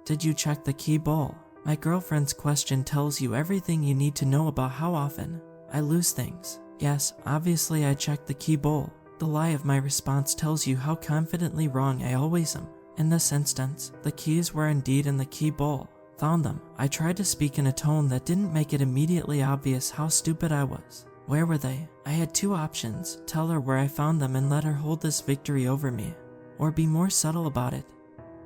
Did you check the key bowl? My girlfriend's question tells you everything you need to know about how often I lose things. Yes, obviously I checked the key bowl. The lie of my response tells you how confidently wrong I always am. In this instance, the keys were indeed in the key bowl. Found them. I tried to speak in a tone that didn't make it immediately obvious how stupid I was. Where were they? I had two options: tell her where I found them and let her hold this victory over me, or be more subtle about it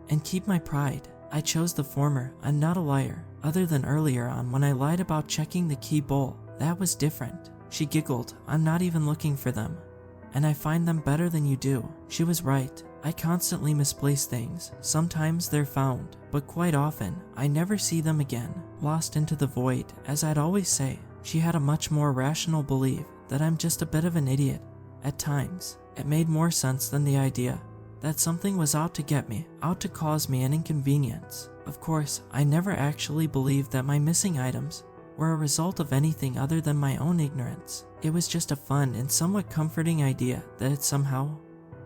and keep my pride. I chose the former. I'm not a liar. Other than earlier on when I lied about checking the key bowl. That was different. She giggled. I'm not even looking for them, and I find them better than you do. She was right. I constantly misplace things. Sometimes they're found, but quite often, I never see them again. Lost into the void, as I'd always say. She had a much more rational belief that I'm just a bit of an idiot. At times, it made more sense than the idea that something was out to get me, out to cause me an inconvenience. Of course, I never actually believed that my missing items were a result of anything other than my own ignorance. It was just a fun and somewhat comforting idea that it somehow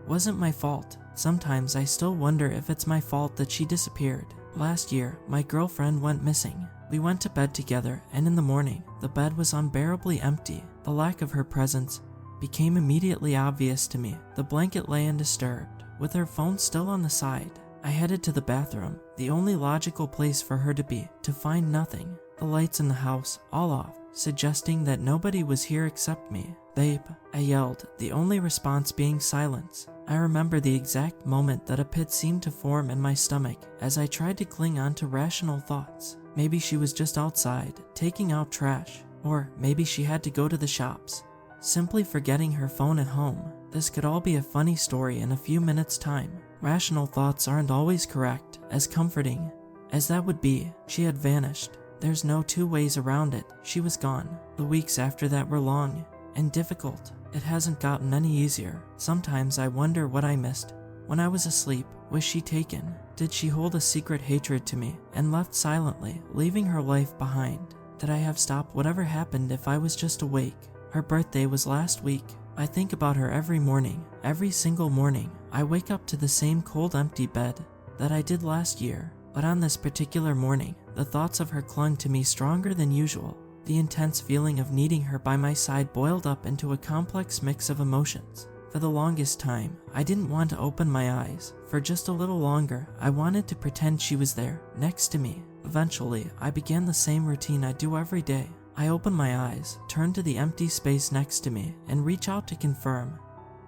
wasn't my fault. Sometimes I still wonder if it's my fault that she disappeared. Last year, my girlfriend went missing. We went to bed together, and in the morning, the bed was unbearably empty. The lack of her presence became immediately obvious to me. The blanket lay undisturbed, with her phone still on the side. I headed to the bathroom, the only logical place for her to be, to find nothing. The lights in the house, all off, suggesting that nobody was here except me. "Babe," I yelled, the only response being silence. I remember the exact moment that a pit seemed to form in my stomach as I tried to cling on to rational thoughts. Maybe she was just outside, taking out trash, or maybe she had to go to the shops, simply forgetting her phone at home. This could all be a funny story in a few minutes' time. Rational thoughts aren't always correct. As comforting as that would be, she had vanished. There's no two ways around it. She was gone. The weeks after that were long and difficult. It hasn't gotten any easier. Sometimes I wonder what I missed when I was asleep. Was she taken? Did she hold a secret hatred to me and left silently, leaving her life behind? Did I have stopped whatever happened if I was just awake? Her birthday was last week. I think about her every morning. Every single morning, I wake up to the same cold, empty bed that I did last year. But on this particular morning, the thoughts of her clung to me stronger than usual. The intense feeling of needing her by my side boiled up into a complex mix of emotions. For the longest time, I didn't want to open my eyes. For just a little longer, I wanted to pretend she was there, next to me. Eventually, I began the same routine I do every day. I open my eyes, turn to the empty space next to me, and reach out to confirm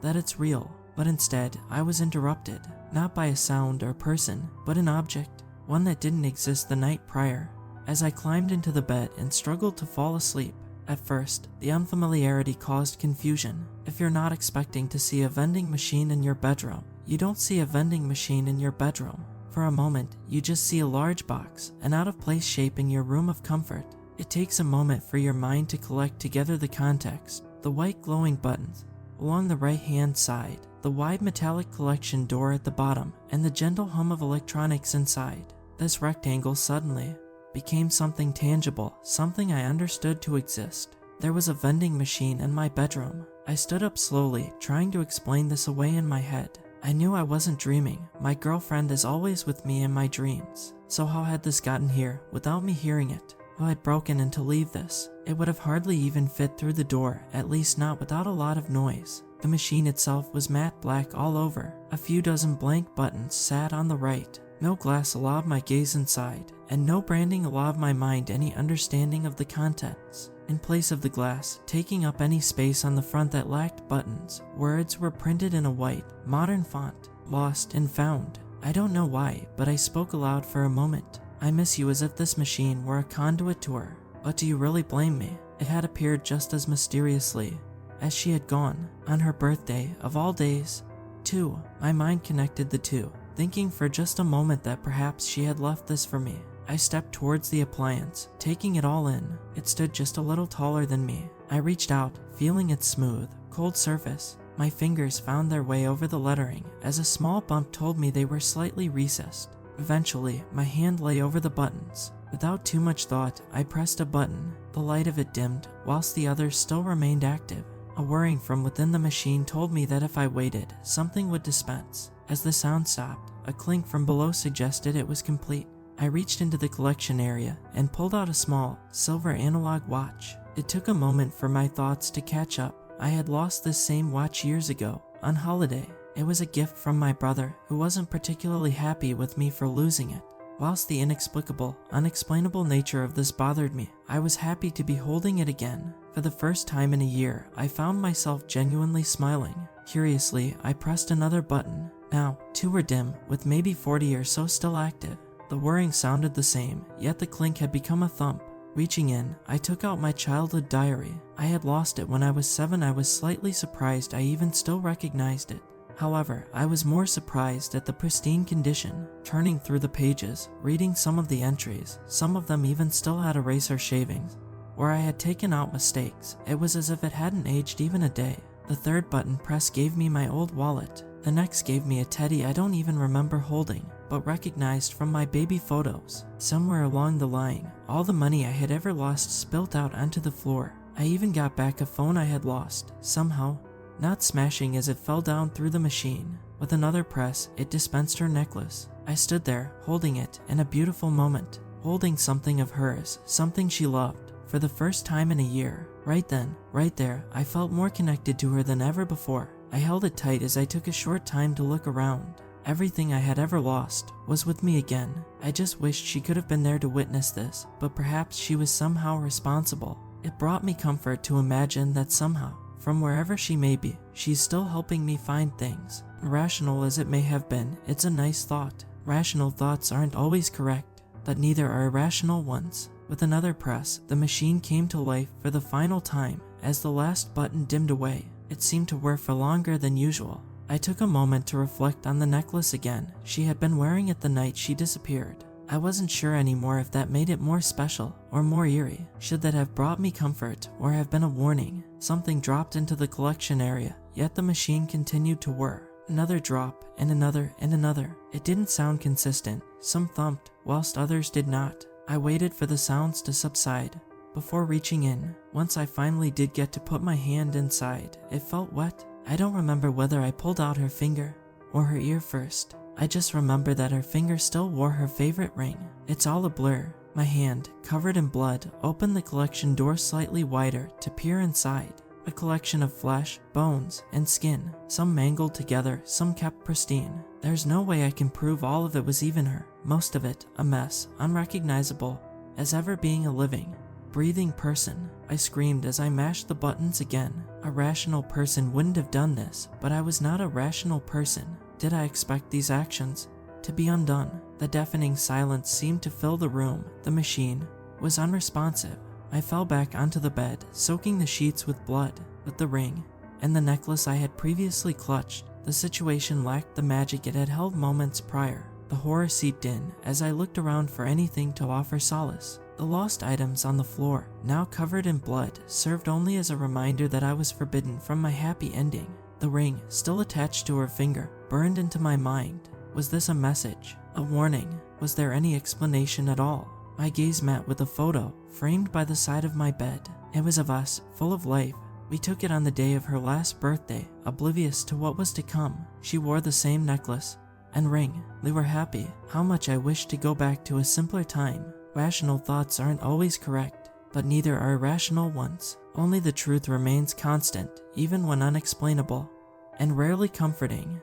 that it's real. But instead, I was interrupted, not by a sound or person, but an object, one that didn't exist the night prior. As I climbed into the bed and struggled to fall asleep, at first, the unfamiliarity caused confusion. If you're not expecting to see a vending machine in your bedroom, you don't see a vending machine in your bedroom. For a moment, you just see a large box, an out-of-place shape in your room of comfort. It takes a moment for your mind to collect together the context. The white glowing buttons along the right-hand side, the wide metallic collection door at the bottom, and the gentle hum of electronics inside. This rectangle suddenly became something tangible, something I understood to exist. There was a vending machine in my bedroom. I stood up slowly, trying to explain this away in my head. I knew I wasn't dreaming. My girlfriend is always with me in my dreams. So how had this gotten here without me hearing it? Who had broken in to leave this? It would have hardly even fit through the door, at least not without a lot of noise. The machine itself was matte black all over. A few dozen blank buttons sat on the right. No glass allowed my gaze inside, and no branding allowed my mind any understanding of the contents. In place of the glass, taking up any space on the front that lacked buttons, words were printed in a white, modern font: lost and found. I don't know why, but I spoke aloud for a moment. I miss you, as if this machine were a conduit to her. But do you really blame me? It had appeared just as mysteriously as she had gone, on her birthday, of all days, too. My mind connected the two, thinking for just a moment that perhaps she had left this for me. I stepped towards the appliance, taking it all in. It stood just a little taller than me. I reached out, feeling its smooth, cold surface. My fingers found their way over the lettering, as a small bump told me they were slightly recessed. Eventually, my hand lay over the buttons. Without too much thought, I pressed a button. The light of it dimmed, whilst the others still remained active. A whirring from within the machine told me that if I waited, something would dispense. As the sound stopped, a clink from below suggested it was complete. I reached into the collection area and pulled out a small, silver analog watch. It took a moment for my thoughts to catch up. I had lost this same watch years ago, on holiday. It was a gift from my brother, who wasn't particularly happy with me for losing it. Whilst the inexplicable, unexplainable nature of this bothered me, I was happy to be holding it again. For the first time in a year, I found myself genuinely smiling. Curiously, I pressed another button. Now, 2 were dim, with maybe 40 or so still active. The whirring sounded the same, yet the clink had become a thump. Reaching in, I took out my childhood diary. I had lost it when I was 7. I was slightly surprised I even still recognized it. However, I was more surprised at the pristine condition. Turning through the pages, reading some of the entries, some of them even still had eraser shavings. Where I had taken out mistakes, it was as if it hadn't aged even a day. The 3rd button press gave me my old wallet. The next gave me a teddy I don't even remember holding, but recognized from my baby photos. Somewhere along the line, all the money I had ever lost spilt out onto the floor. I even got back a phone I had lost, somehow, not smashing as it fell down through the machine. With another press, it dispensed her necklace. I stood there, holding it, in a beautiful moment, holding something of hers, something she loved. For the first time in a year, right then, right there, I felt more connected to her than ever before. I held it tight as I took a short time to look around. Everything I had ever lost was with me again. I just wished she could have been there to witness this, but perhaps she was somehow responsible. It brought me comfort to imagine that somehow, from wherever she may be, she's still helping me find things. Irrational as it may have been, it's a nice thought. Rational thoughts aren't always correct, but neither are irrational ones. With another press, the machine came to life for the final time. As the last button dimmed away, it seemed to whir for longer than usual. I took a moment to reflect on the necklace again. She had been wearing it the night she disappeared. I wasn't sure anymore if that made it more special or more eerie. Should that have brought me comfort or have been a warning? Something dropped into the collection area, yet the machine continued to whir. Another drop, and another, and another. It didn't sound consistent. Some thumped, whilst others did not. I waited for the sounds to subside before reaching in. Once I finally did get to put my hand inside, it felt wet. I don't remember whether I pulled out her finger or her ear first. I just remember that her finger still wore her favorite ring. It's all a blur. My hand, covered in blood, opened the collection door slightly wider to peer inside. A collection of flesh, bones, and skin, some mangled together, some kept pristine. There's no way I can prove all of it was even her. Most of it, a mess, unrecognizable as ever being a living, breathing person. I screamed as I mashed the buttons again. A rational person wouldn't have done this, but I was not a rational person. Did I expect these actions to be undone? The deafening silence seemed to fill the room. The machine was unresponsive. I fell back onto the bed, soaking the sheets with blood. With the ring and the necklace I had previously clutched, the situation lacked the magic it had held moments prior. The horror seeped in as I looked around for anything to offer solace. The lost items on the floor, now covered in blood, served only as a reminder that I was forbidden from my happy ending. The ring, still attached to her finger, burned into my mind. Was this a message? A warning? Was there any explanation at all? My gaze met with a photo, framed by the side of my bed. It was of us, full of life. We took it on the day of her last birthday, oblivious to what was to come. She wore the same necklace and ring. We were happy. How much I wished to go back to a simpler time. Rational thoughts aren't always correct, but neither are irrational ones. Only the truth remains constant, even when unexplainable, and rarely comforting.